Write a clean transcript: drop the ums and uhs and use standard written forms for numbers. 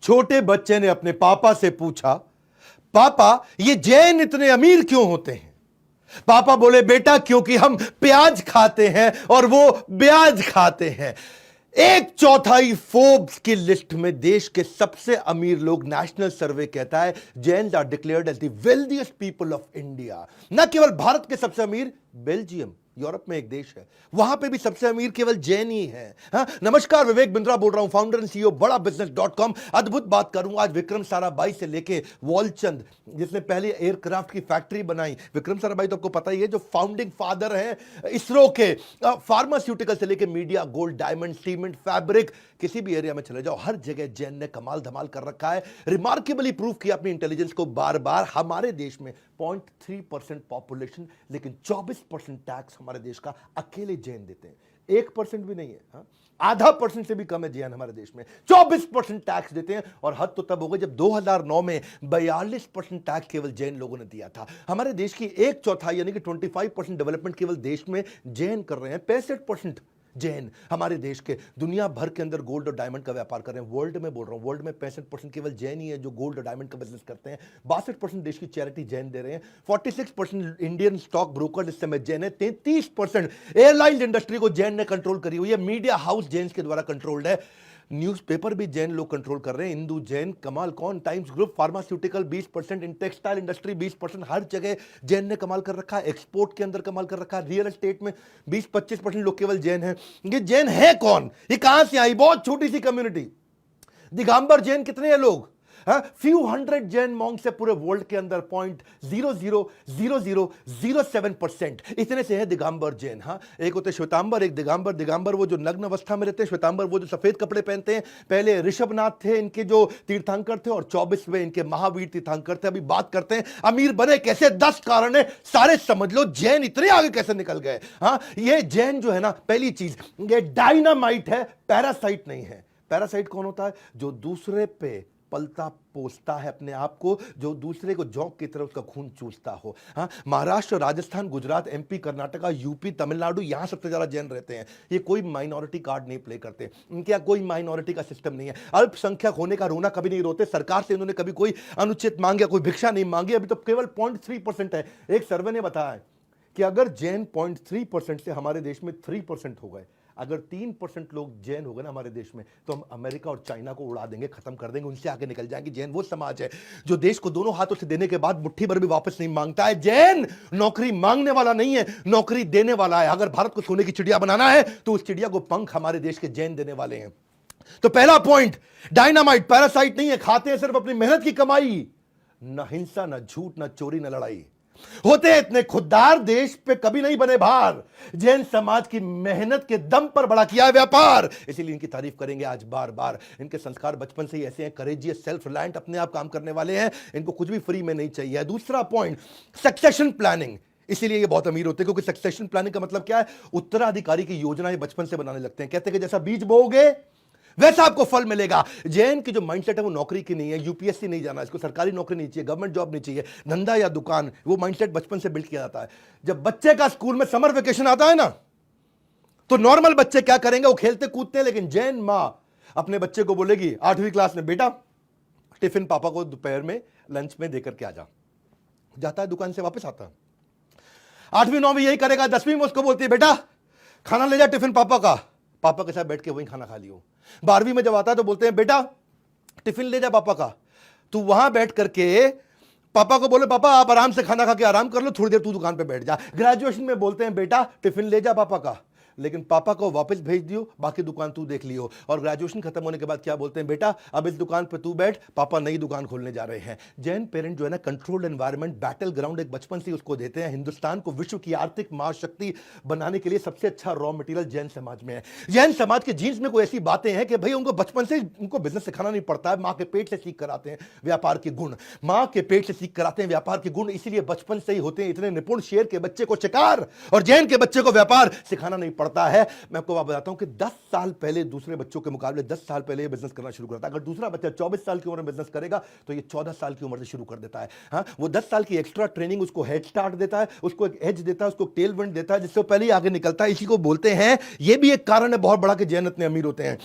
छोटे बच्चे ने अपने पापा से पूछा, पापा ये जैन इतने अमीर क्यों होते हैं? पापा बोले, बेटा क्योंकि हम प्याज खाते हैं और वो ब्याज खाते हैं। एक चौथाई फोर्ब्स की लिस्ट में देश के सबसे अमीर लोग, नेशनल सर्वे कहता है, Jains are declared as the wealthiest people of India. न केवल भारत के सबसे अमीर, बेल्जियम यूरोप में एक देश है, वहां पे भी सबसे अमीर केवल जैन ही है। हाँ, नमस्कार, विवेक बिंद्रा बोल रहा हूं, फाउंडर एंड सीईओ बड़ा बिजनेस.com। अद्भुत बात करूंगा आज विक्रम साराभाई से लेके वॉलचंद, जिसने पहले एयरक्राफ्ट की फैक्ट्री बनाई। विक्रम साराभाई तो आपको पता ही है, जो फाउंडिंग फादर है इसरो के। फार्मास्यूटिकल से लेके media, gold, diamond, cement, fabric, किसी भी एरिया में चले जाओ, हर जगह जैन ने कमाल धमाल कर रखा है। रिमार्केबली प्रूव किया अपनी इंटेलिजेंस को बार बार। हमारे देश में 0.3% पॉपुलेशन, लेकिन 24% टैक्स हमारे देश का अकेले जैन देते हैं। 1% भी नहीं है, हाँ? आधा % से भी कम है जैन हमारे देश में। 24% टैक्स देते हैं, और हद तो तब हो गई जब 2009 में 42% टैक्स केवल जैन लोगों ने दिया था। हमारे देश की एक चौथाई यानी कि 25% डेवलपमेंट केवल देश में जैन कर रहे हैं। 65% जैन हमारे देश के दुनिया भर के अंदर गोल्ड और डायमंड का व्यापार कर रहे हैं। वर्ल्ड में बोल रहा हूं, वर्ल्ड में 65% केवल जैन ही है जो गोल्ड और डायमंड का बिजनेस करते हैं। 62% देश की चैरिटी जैन दे रहे हैं। 46% इंडियन स्टॉक ब्रोकर इस समय जैन है। 33% एयरलाइन इंडस्ट्री को जैन ने कंट्रोल करी हुई है। मीडिया हाउस जैन के द्वारा कंट्रोल्ड है। न्यूज़पेपर भी जैन लोग कंट्रोल कर रहे हैं। हिंदू, जैन, कमाल कौन, times group, pharmaceutical 20%, in textile industry 20%, हर जगह जैन ने कमाल कर रखा है। एक्सपोर्ट के अंदर कमाल कर रखा है। रियल एस्टेट में 20-25% लोग केवल जैन हैं। ये जैन है कौन? ये कहां से आई? बहुत छोटी सी कम्युनिटी। दिगंबर जैन कितने हैं लोग? फ्यू हंड्रेड जैन मॉन्क से पूरे वर्ल्ड के अंदर 0.00007% इतने से है दिगंबर जैन। हाँ, एक होते श्वेतांबर, एक दिगंबर। दिगंबर वो जो नग्न अवस्था में रहते हैं, श्वेतांबर वो जो सफेद कपड़े पहनते हैं। पहले ऋषभनाथ थे इनके जो तीर्थंकर थे, और 24वें इनके महावीर तीर्थंकर थे। अभी बात करते हैं अमीर बने कैसे, 10 कारण है, सारे समझ लो। जैन इतने आगे कैसे निकल गए? हाँ, ये जैन जो है ना, पहली चीज ये डायनामाइट है, पैरासाइट नहीं है। पैरासाइट कौन होता है? जो दूसरे पे पलता पोसता है अपने आप को, जो दूसरे को जौक की तरह उसका खून चूसता हो। हाँ, महाराष्ट्र, राजस्थान, गुजरात, एमपी, कर्नाटका, यूपी, तमिलनाडु, यहां सबसे ज्यादा जैन रहते हैं। ये कोई माइनॉरिटी कार्ड नहीं प्ले करते, इनके यहाँ कोई माइनॉरिटी का सिस्टम नहीं है। अल्पसंख्यक होने का रोना कभी नहीं रोते। सरकार से इन्होंने कभी कोई अनुचित मांगे, कोई भिक्षा नहीं मांगी। अभी तो केवल 0.3% है। एक सर्वे ने बताया है कि अगर जैन 0.3% से हमारे देश में 3% हो गए, अगर 3% लोग जैन हो गए ना हमारे देश में, तो हम अमेरिका और चाइना को उड़ा देंगे, खत्म कर देंगे, उनसे आगे निकल जाएंगे। जैन वो समाज है जो देश को दोनों हाथों से देने के बाद मुट्ठी भर भी वापस नहीं मांगता है। जैन नौकरी मांगने वाला नहीं है, नौकरी देने वाला है। अगर भारत को सोने की चिड़िया बनाना है तो उस चिड़िया को पंख हमारे देश के जैन देने वाले हैं। तो पहला पॉइंट, डायनामाइट, पैरासाइट नहीं है। खाते हैं सिर्फ अपनी मेहनत की कमाई। न हिंसा, न झूठ, न चोरी, न लड़ाई। होते हैं इतने खुददार, देश पे कभी नहीं बने भार। जैन समाज की मेहनत के दम पर बड़ा किया है व्यापार, इसीलिए इनकी तारीफ करेंगे आज बार बार। इनके संस्कार बचपन से ही ऐसे हैं, करेजियस, सेल्फ रिलायंट, अपने आप काम करने वाले हैं। इनको कुछ भी फ्री में नहीं चाहिए। दूसरा पॉइंट, सक्सेशन प्लानिंग। इसीलिए ये बहुत अमीर होते हैं, क्योंकि सक्सेशन प्लानिंग का मतलब क्या है? उत्तराधिकारी की योजनाएं बचपन से बनाने लगते हैं। कहते हैं कि जैसा बीज बोओगे वैसा आपको फल मिलेगा। जैन की जो माइंडसेट है वो नौकरी की नहीं है। यूपीएससी नहीं जाना, इसको सरकारी नौकरी नहीं चाहिए, गवर्नमेंट जॉब नहीं चाहिए, धंधा या दुकान। वो माइंडसेट बचपन से बिल्ड किया जाता है। जब बच्चे का स्कूल में समर वेकेशन आता है ना, तो नॉर्मल बच्चे क्या करेंगे? वो खेलते कूदते हैं। लेकिन जैन मां अपने बच्चे को बोलेगी 8वीं क्लास में, बेटा टिफिन पापा को दोपहर में लंच में देकर के आ जा। जाता है, दुकान से वापस आता है। 8वीं 9वीं यही करेगा। 10वीं में उसको बोलती है, बेटा खाना ले जा टिफिन पापा का, पापा के साथ बैठ के वहीं खाना खा लियो। 12वीं में जब आता है तो बोलते हैं, बेटा टिफिन ले जा पापा का। तू वहां बैठ करके पापा को बोले, पापा आप आराम से खाना खा के आराम कर लो, थोड़ी देर तू दुकान पे बैठ जा। ग्रेजुएशन में बोलते हैं, बेटा टिफिन ले जा पापा का, लेकिन पापा को वापस भेज दियो, बाकी दुकान तू देख लियो। और ग्रेजुएशन खत्म होने के बाद क्या बोलते हैं, बेटा अब इस दुकान पे तू बैठ, पापा नई दुकान खोलने जा रहे हैं। जैन पेरेंट जो है ना, कंट्रोल्ड एनवायरनमेंट, बैटल ग्राउंड एक बचपन से उसको देते हैं। हिंदुस्तान को विश्व की आर्थिक महाशक्ति बनाने के लिए सबसे अच्छा रॉ मटेरियल जैन समाज में है। जैन समाज के जीन्स में कोई ऐसी बातें हैं कि भाई उनको बचपन से उनको बिजनेस सिखाना नहीं पड़ता है। माँ के पेट से सीख कर आते हैं व्यापार के गुण, माँ के पेट से सीख कर आते हैं व्यापार के गुण। इसीलिए बचपन से ही होते हैं इतने निपुण। शेर के बच्चे को शिकार और जैन के बच्चे को व्यापार सिखाना नहीं पड़ता है। मैं आपको बात बताता हूं कि 10 साल पहले दूसरे बच्चों के मुकाबले 10 साल पहले ये बिजनेस करना शुरू करता है। अगर दूसरा बच्चा 24 साल की उम्र में बिजनेस करेगा तो ये 14 साल की उम्र से शुरू कर देता है। हाँ, वो 10 साल की एक्स्ट्रा ट्रेनिंग उसको हेड स्टार्ट देता है, उसको एक एज देता है, उसको टेल विंड देता है, जिससे पहले ही आगे निकलता है। इसी को बोलते हैं, ये भी एक कारण है बहुत बड़ा कि जैन इतने अमीर होते हैं।